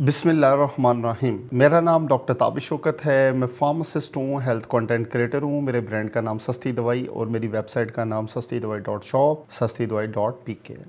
बिस्मिल्लाहिर्रहमानिर्रहीम। मेरा नाम डॉक्टर ताबिश शौकत है। मैं फार्मासिस्ट हूँ, हेल्थ कंटेंट क्रिएटर हूँ। मेरे ब्रांड का नाम सस्ती दवाई और मेरी वेबसाइट का नाम sastidawai.shop sastidawai.pk।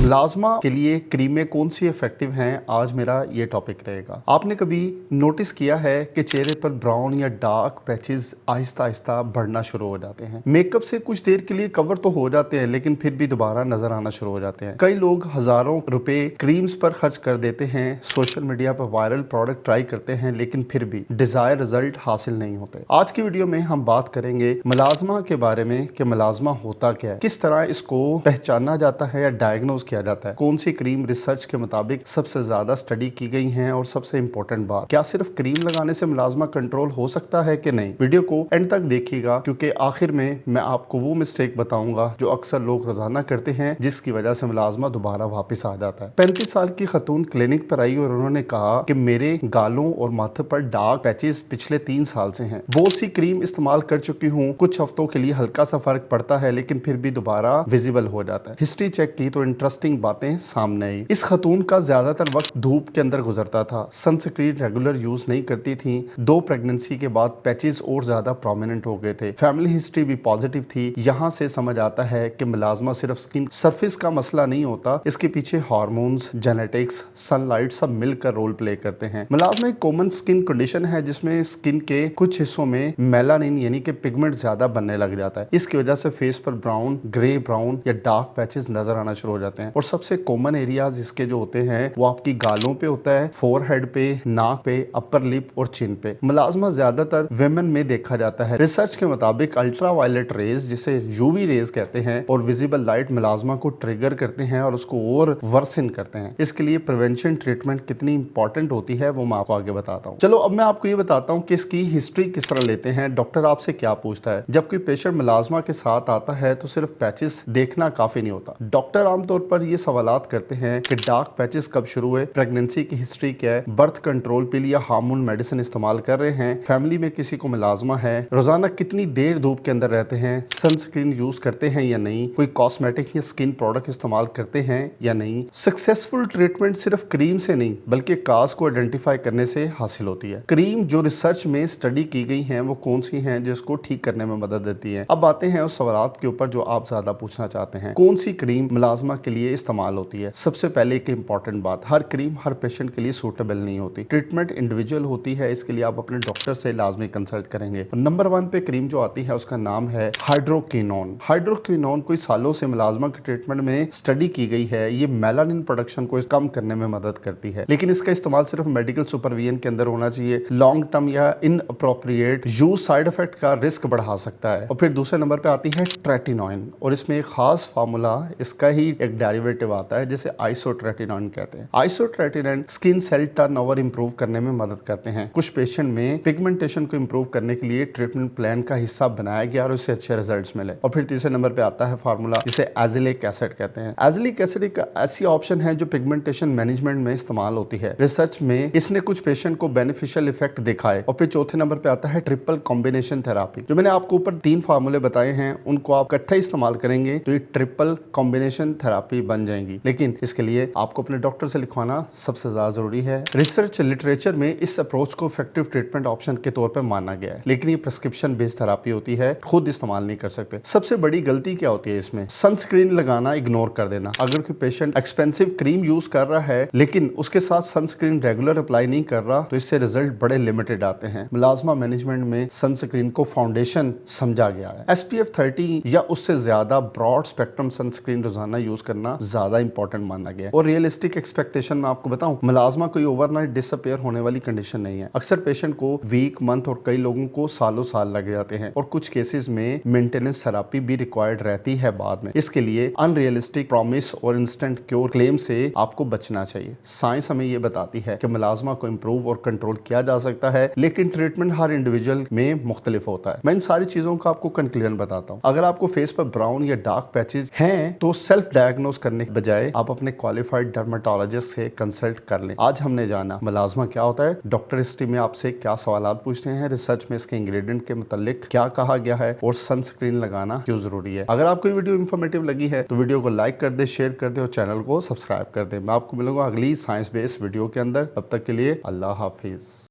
मुलाजमा के लिए क्रीमें कौन सी इफेक्टिव हैं, आज मेरा ये टॉपिक रहेगा। आपने कभी नोटिस किया है कि चेहरे पर ब्राउन या डार्क पैचेस आहिस्ता आहिस्ता बढ़ना शुरू हो जाते हैं। मेकअप से कुछ देर के लिए कवर तो हो जाते हैं, लेकिन फिर भी दोबारा नजर आना शुरू हो जाते हैं। कई लोग हजारों रुपए क्रीम्स पर खर्च कर देते हैं, सोशल मीडिया पर वायरल प्रोडक्ट ट्राई करते हैं, लेकिन फिर भी डिजायर रिजल्ट हासिल नहीं होते। आज की वीडियो में हम बात करेंगे मुलाजमा के बारे में कि मुलाजमा होता क्या है, किस तरह इसको पहचाना जाता है या डायग्नोज किया जाता है, कौन सी क्रीम रिसर्च के मुताबिक सबसे ज्यादा स्टडी की गई है, और सबसे इंपॉर्टेंट बात, क्या सिर्फ क्रीम लगाने से मुलाजमा कंट्रोल हो सकता है कि नहीं। वीडियो को एंड तक देखिएगा, क्योंकि आखिर में मैं आपको वो मिस्टेक बताऊंगा जो अक्सर लोग रोजाना करते हैं, जिसकी वजह से मुलाजमा दोबारा वापस आ जाता है। 35 साल की खतून क्लिनिक पर आई और उन्होंने कहा कि मेरे गालों और माथे पर डार्क पैचेस पिछले 3 साल से हैं। बहुत सी क्रीम इस्तेमाल कर चुकी हूँ, कुछ हफ्तों के लिए हल्का सा फर्क पड़ता है, लेकिन फिर भी दोबारा विजिबल हो जाता है। हिस्ट्री चेक की तो इंटरेस्टिंग बातें सामने आई। इस खतून का ज्यादातर वक्त धूप के अंदर गुजरता था, सनस्क्रीन रेगुलर यूज नहीं करती थी। 2 प्रेगनेंसी के बाद पैचेस और ज्यादा प्रोमिनेंट हो गए थे। फैमिली हिस्ट्री भी पॉजिटिव थी। यहाँ से समझ आता है कि मुलाजमा सिर्फ स्किन सरफेस का मसला नहीं होता, इसके पीछे हार्मोन्स, जेनेटिक्स, सनलाइट सब मिलकर रोल प्ले करते हैं। मुलाजमा एक कॉमन स्किन कंडीशन है जिसमें स्किन के कुछ हिस्सों में मेलानिन यानी कि पिगमेंट ज्यादा बनने लग जाता है। इसकी वजह से फेस पर ब्राउन, ग्रे ब्राउन या डार्क पैचेस नजर आना शुरू हो जाते हैं। और सबसे कॉमन एरियाज इसके जो होते हैं वो आपकी गालों पे होता है, फोरहेड पे, नाक पे, अपर लिप और चिन पे। मुलाजमा ज्यादातर विमेन में देखा जाता है। रिसर्च के मुताबिक अल्ट्रा वायलेट रेज, जिसे यूवी रेज कहते हैं, और विजिबल लाइट मुलाजमा को ट्रिगर करते हैं और उसको और वर्सन करते हैं। इसके लिए प्रिवेंशन ट्रीटमेंट कितनी इंपॉर्टेंट होती है वो मैं आपको आगे बताता हूँ। चलो अब मैं आपको ये बताता हूँ कि इसकी हिस्ट्री किस तरह लेते हैं, डॉक्टर आपसे क्या पूछता है। जब कोई पेशेंट मुलाजमा के साथ आता है तो सिर्फ पैचेस देखना काफी नहीं होता। डॉक्टर आमतौर पर ये सवालात करते हैं कि डार्क पैचेस कब शुरू हुए, प्रेगनेंसी की हिस्ट्री क्या है, बर्थ कंट्रोल पिल या हार्मोन मेडिसिन इस्तेमाल कर रहे हैं, फैमिली में किसी को मुलाजमा है, रोजाना कितनी देर धूप के अंदर रहते हैं, सनस्क्रीन यूज करते हैं या नहीं, कोई कॉस्मेटिक या स्किन प्रोडक्ट इस्तेमाल करते हैं या नहीं। सक्सेसफुल ट्रीटमेंट सिर्फ क्रीम से नहीं बल्कि काज को आइडेंटिफाई करने से हासिल होती है। क्रीम जो रिसर्च में स्टडी की गई है वो कौन सी हैं जिसको ठीक करने में मदद देती है। अब आते हैं उस सवालात के ऊपर जो आप ज्यादा पूछना चाहते हैं। कौन सी क्रीम मुलाजमा के लिए इस्तेमाल होती है। सबसे पहले एक इंपॉर्टेंट बात, हर क्रीम हर पेशेंट के लिए सूटेबल नहीं होती। ट्रीटमेंट इंडिविजुअल होती है, इसके लिए आप अपने डॉक्टर से लाजमी कंसल्ट करेंगे। नंबर 1 पे क्रीम जो आती है उसका नाम है हाइड्रोक्विनोन। हाइड्रोक्विनोन कोई सालों से मुलाजमा के ट्रीटमेंट में स्टडी की गई है। ये मेलानिन प्रोडक्शन को कम करने में मदद करती है, लेकिन इसका इस्तेमाल सिर्फ मेडिकल सुपरविजन के अंदर होना चाहिए। लॉन्ग टर्म या इनअप्रोप्रिएट यूज साइड इफेक्ट का रिस्क बढ़ा सकता है। और फिर दूसरे नंबर पे आती है ट्रेटिनोइन, और इसमें एक खास फार्मूला, इसका ही एक डेरिवेटिव आता है जिसे आइसोट्रेटिनोइन कहते हैं। Isotretinoin skin cell turnover improve करने में मदद करते हैं। कुछ पेशेंट में पिगमेंटेशन को इंप्रूव करने के लिए ट्रीटमेंट प्लान का हिस्सा बनाया गया और उससे अच्छे रिजल्ट्स मिले। और फिर तीसरे नंबर पे आता है फार्मूला जिसे एजिलिक एसिड कहते हैं। एजिलिक एसिड एक ऐसी ऑप्शन है जो पिगमेंटेशन मैनेजमेंट में इस्तेमाल होती है। रिसर्च में इसने कुछ पेशेंट को बेनिफिशियल इफेक्ट दिखा है। और फिर चौथे नंबर पे आता है ट्रिपल कॉम्बिनेशन थेरापी। जो मैंने आपको ऊपर 3 फार्मूले बताए हैं उनको आप इकट्ठा इस्तेमाल करेंगे तो ये ट्रिपल कॉम्बिनेशन थेरापी बन जाएंगी, लेकिन इसके लिए आपको अपने डॉक्टर से लिखवाना सबसे ज्यादा जरूरी है। रिसर्च लिटरेचर में इस अप्रोच को इफेक्टिव ट्रीटमेंट ऑप्शन के तौर पर माना गया है, लेकिन ये प्रिस्क्रिप्शन बेस्ड थेरापी होती है, खुद इस्तेमाल नहीं कर सकते। सबसे बड़ी गलती क्या होती है इसमें, सनस्क्रीन लगाना इग्नोर कर देना। अगर कोई पेशेंट एक्सपेंसिव क्रीम यूज कर रहा है लेकिन उसके साथ सनस्क्रीन रेगुलर अप्लाई नहीं कर रहा तो इससे रिजल्ट बड़े लिमिटेड आते हैं। मुलाजमा मैनेजमेंट में सनस्क्रीन को फाउंडेशन समझा गया है। SPF 30 या उससे ज्यादा ब्रॉड स्पेक्ट्रम सनस्क्रीन रोजाना यूज करना ज्यादा इंपॉर्टेंट माना गया है। और रियलिस्टिक एक्सपेक्टेशन में आपको बताऊं, मुलाजमा कोई ओवरनाइट डिसअपीयर होने वाली कंडीशन नहीं है। अक्सर पेशेंट को वीक, मंथ और कई लोगों को सालों साल लग जाते हैं, और कुछ केसेस में मेंटेनेंस थेरापी भी रिक्वायर्ड रहती है बाद में। इसके लिए अनरियलिस्टिक प्रॉमिस और इंस्टेंट क्योर क्लेम से आपको बचना चाहिए। साइंस हमें यह बताती है कि मुलाजमा को इंप्रूव और कंट्रोल किया जा सकता है, लेकिन ट्रीटमेंट हर इंडिविजुअल में मुख्तलिफ होता है। मैं इन सारी चीजों का आपको कंक्लूजन बताता हूँ। अगर आपको फेस पर ब्राउन या डार्क पैचेस हैं तो सेल्फ डायग्नोज करने के बजाय आप अपने क्वालिफाइड डर्मेटोलॉजिस्ट से कंसल्ट कर लें। आज हमने जाना मलाजमा क्या होता है, डॉक्टर हिस्ट्री में आपसे क्या सवालात पूछते हैं, रिसर्च में इसके इंग्रेडिएंट के मुतालिक क्या कहा गया है और सनस्क्रीन लगाना क्यों जरूरी है। अगर आपको ये वीडियो इन्फॉर्मेटिव लगी है तो वीडियो को लाइक कर दे, शेयर कर दे और चैनल को सब्सक्राइब कर दे। मैं आपको मिलूंगा अगली साइंस बेस्ड वीडियो के अंदर। तब तक के लिए अल्लाह हाफिज।